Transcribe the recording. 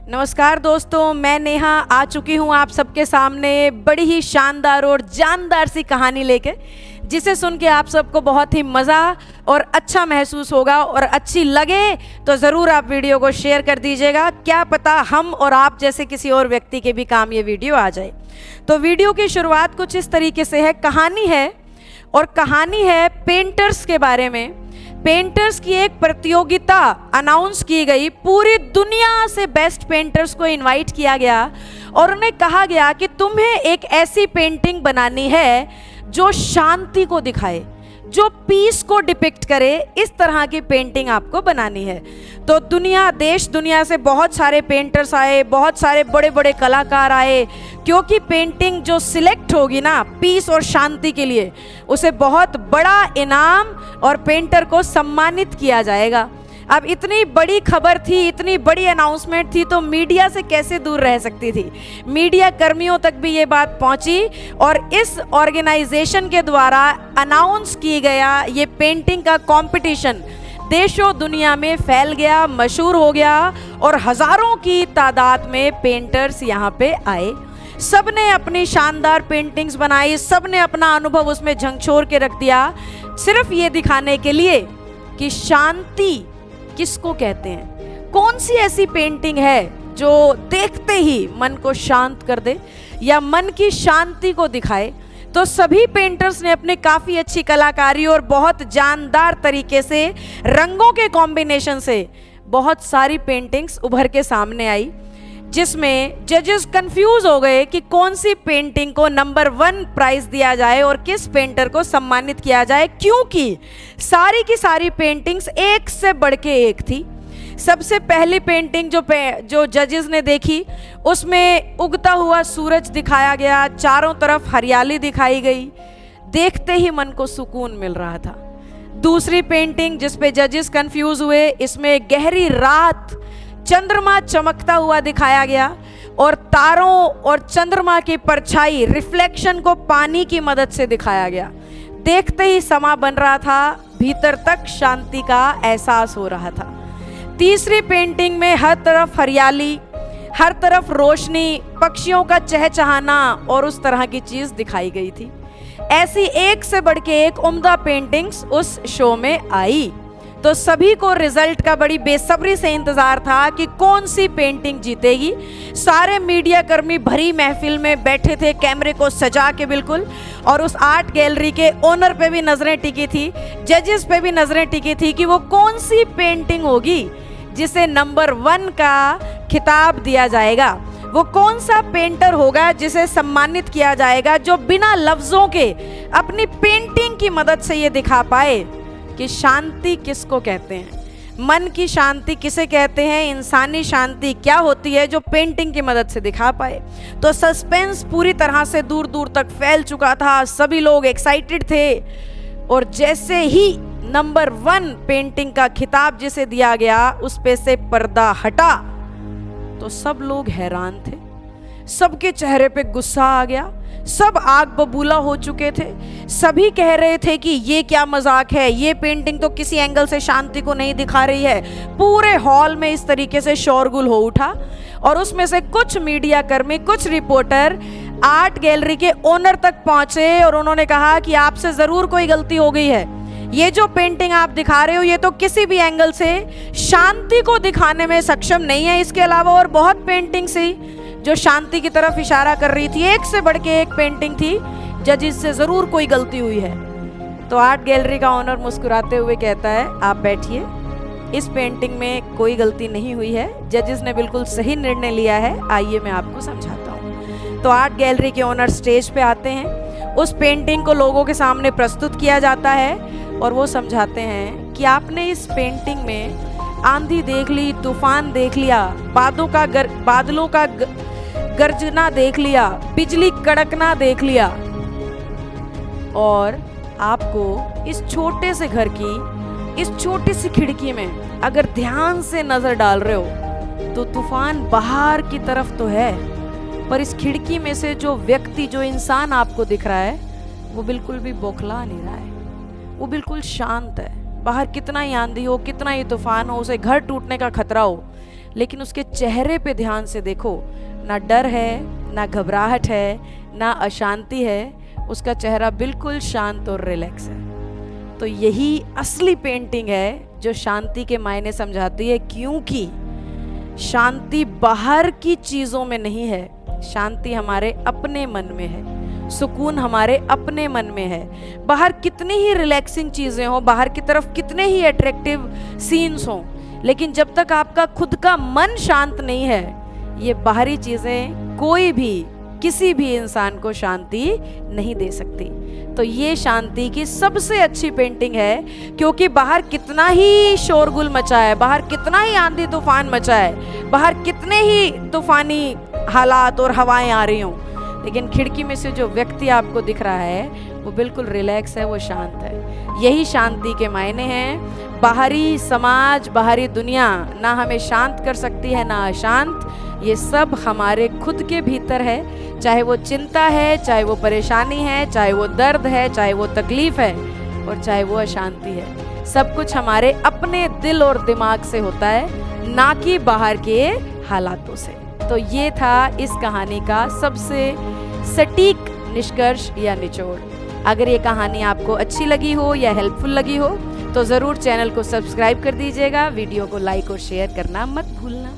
नमस्कार दोस्तों, मैं नेहा आ चुकी हूँ आप सबके सामने बड़ी ही शानदार और जानदार सी कहानी लेके, जिसे सुन के आप सबको बहुत ही मज़ा और अच्छा महसूस होगा और अच्छी लगे तो ज़रूर आप वीडियो को शेयर कर दीजिएगा। क्या पता हम और आप जैसे किसी और व्यक्ति के भी काम ये वीडियो आ जाए। तो वीडियो की शुरुआत कुछ इस तरीके से है। कहानी है और कहानी है पेंटर्स के बारे में। पेंटर्स की एक प्रतियोगिता अनाउंस की गई, पूरी दुनिया से बेस्ट पेंटर्स को इनवाइट किया गया और उन्हें कहा गया कि तुम्हें एक ऐसी पेंटिंग बनानी है जो शांति को दिखाए, जो पीस को डिपिक्ट करे। इस तरह की पेंटिंग आपको बनानी है। तो देश दुनिया से बहुत सारे पेंटर्स आए, बहुत सारे बड़े बड़े कलाकार आए, क्योंकि पेंटिंग जो सिलेक्ट होगी ना पीस और शांति के लिए, उसे बहुत बड़ा इनाम और पेंटर को सम्मानित किया जाएगा। अब इतनी बड़ी खबर थी, इतनी बड़ी अनाउंसमेंट थी, तो मीडिया से कैसे दूर रह सकती थी। मीडिया कर्मियों तक भी ये बात पहुंची और इस ऑर्गेनाइजेशन के द्वारा अनाउंस की गया ये पेंटिंग का कंपटीशन देशों दुनिया में फैल गया, मशहूर हो गया और हजारों की तादाद में पेंटर्स यहाँ पे आए। सब ने अपनी शानदार पेंटिंग्स बनाई, सब ने अपना अनुभव उसमें झंझोर के रख दिया, सिर्फ ये दिखाने के लिए कि शांति किसको कहते हैं। कौन सी ऐसी पेंटिंग है जो देखते ही मन को शांत कर दे या मन की शांति को दिखाए। तो सभी पेंटर्स ने अपने काफ़ी अच्छी कलाकारी और बहुत जानदार तरीके से रंगों के कॉम्बिनेशन से बहुत सारी पेंटिंग्स उभर के सामने आई, जिसमें जजेस कंफ्यूज हो गए कि कौन सी पेंटिंग को नंबर 1 प्राइज दिया जाए और किस पेंटर को सम्मानित किया जाए, क्योंकि सारी की सारी पेंटिंग्स एक से बढ़ के एक थी। सबसे पहली पेंटिंग जो जजेस ने देखी, उसमें उगता हुआ सूरज दिखाया गया, चारों तरफ हरियाली दिखाई गई, देखते ही मन को सुकून मिल रहा था। दूसरी पेंटिंग जिस पे जजेस कंफ्यूज हुए, इसमें गहरी रात, चंद्रमा चमकता हुआ दिखाया गया और तारों और चंद्रमा की परछाई रिफ्लेक्शन को पानी की मदद से दिखाया गया। देखते ही समा बन रहा था, भीतर तक शांति का एहसास हो रहा था। तीसरी पेंटिंग में हर तरफ हरियाली, हर तरफ रोशनी, पक्षियों का चहचहाना और उस तरह की चीज दिखाई गई थी। ऐसी एक से बढ़ के एक उम्दा पेंटिंग्स उस शो में आई। तो सभी को रिजल्ट का बड़ी बेसब्री से इंतजार था कि कौन सी पेंटिंग जीतेगी। सारे मीडिया कर्मी भरी महफिल में बैठे थे, कैमरे को सजा के बिल्कुल, और उस आर्ट गैलरी के ओनर पे भी नजरें टिकी थी, जजेस पे भी नजरें टिकी थी कि वो कौन सी पेंटिंग होगी जिसे नंबर 1 का खिताब दिया जाएगा। वो कौन सा पेंटर होगा जिसे सम्मानित किया जाएगा, जो बिना लफ्जों के अपनी पेंटिंग की मदद से ये दिखा पाए कि शांति किसको कहते हैं, मन की शांति किसे कहते हैं, इंसानी शांति क्या होती है, जो पेंटिंग की मदद से दिखा पाए। तो सस्पेंस पूरी तरह से दूर दूर तक फैल चुका था, सभी लोग एक्साइटेड थे और जैसे ही नंबर 1 पेंटिंग का खिताब जिसे दिया गया, उस पे से पर्दा हटा तो सब लोग हैरान थे, सबके चेहरे पे गुस्सा आ गया, सब आग बबूला हो चुके थे। सभी कह रहे थे कि ये क्या मजाक है, ये पेंटिंग तो किसी एंगल से शांति को नहीं दिखा रही है। पूरे हॉल में इस तरीके से शोरगुल हो उठा और उसमें से कुछ मीडिया कर्मी, कुछ रिपोर्टर आर्ट गैलरी के ओनर तक पहुंचे और उन्होंने कहा कि आपसे जरूर कोई गलती हो गई है। ये जो पेंटिंग आप दिखा रहे हो, ये तो किसी भी एंगल से शांति को दिखाने में सक्षम नहीं है। इसके अलावा और बहुत पेंटिंग थी जो शांति की तरफ इशारा कर रही थी, एक से बढ़ के एक पेंटिंग थी, जजेस से जरूर कोई गलती हुई है। तो आर्ट गैलरी का ओनर मुस्कुराते हुए कहता है, आप बैठिए, इस पेंटिंग में कोई गलती नहीं हुई है, जजेस ने बिल्कुल सही निर्णय लिया है, आइए मैं आपको समझाता हूँ। तो आर्ट गैलरी के ओनर स्टेज पे आते हैं, उस पेंटिंग को लोगों के सामने प्रस्तुत किया जाता है और वो समझाते हैं कि आपने इस पेंटिंग में आंधी देख ली, तूफान देख लिया, बादलों का गर्जना देख लिया, बिजली कड़कना देख लिया, और आपको इस छोटे से घर की इस छोटी सी खिड़की में अगर ध्यान से नजर डाल रहे हो तो तूफान बाहर की तरफ तो है, पर इस खिड़की में से जो व्यक्ति, जो इंसान आपको दिख रहा है, वो बिल्कुल भी बौखला नहीं रहा है, वो बिल्कुल शांत है। बाहर कितना ही आंधी हो, कितना ही तूफान हो, उसे घर टूटने का खतरा हो, लेकिन उसके चेहरे पे ध्यान से देखो, ना डर है, ना घबराहट है, ना अशांति है, उसका चेहरा बिल्कुल शांत और रिलैक्स है। तो यही असली पेंटिंग है जो शांति के मायने समझाती है, क्योंकि शांति बाहर की चीजों में नहीं है, शांति हमारे अपने मन में है, सुकून हमारे अपने मन में है। बाहर कितनी ही रिलैक्सिंग चीजें हो, बाहर की तरफ कितने ही अट्रैक्टिव सीन्स हो, लेकिन जब तक आपका खुद का मन शांत नहीं है, ये बाहरी चीजें कोई भी किसी भी इंसान को शांति नहीं दे सकती। तो ये शांति की सबसे अच्छी पेंटिंग है, क्योंकि बाहर कितना ही शोरगुल मचा है, बाहर कितना ही आंधी तूफान मचा है, बाहर कितने ही तूफानी हालात और हवाएं आ रही हों, लेकिन खिड़की में से जो व्यक्ति आपको दिख रहा है वो बिल्कुल रिलैक्स है, वो शांत है। यही शांति के मायने हैं। बाहरी समाज, बाहरी दुनिया ना हमें शांत कर सकती है ना अशांत, ये सब हमारे खुद के भीतर है। चाहे वो चिंता है, चाहे वो परेशानी है, चाहे वो दर्द है, चाहे वो तकलीफ है, और चाहे वो अशांति है, सब कुछ हमारे अपने दिल और दिमाग से होता है, ना कि बाहर के हालातों से। तो ये था इस कहानी का सबसे सटीक निष्कर्ष या निचोड़। अगर ये कहानी आपको अच्छी लगी हो या हेल्पफुल लगी हो तो ज़रूर चैनल को सब्सक्राइब कर दीजिएगा, वीडियो को लाइक और शेयर करना मत भूलना।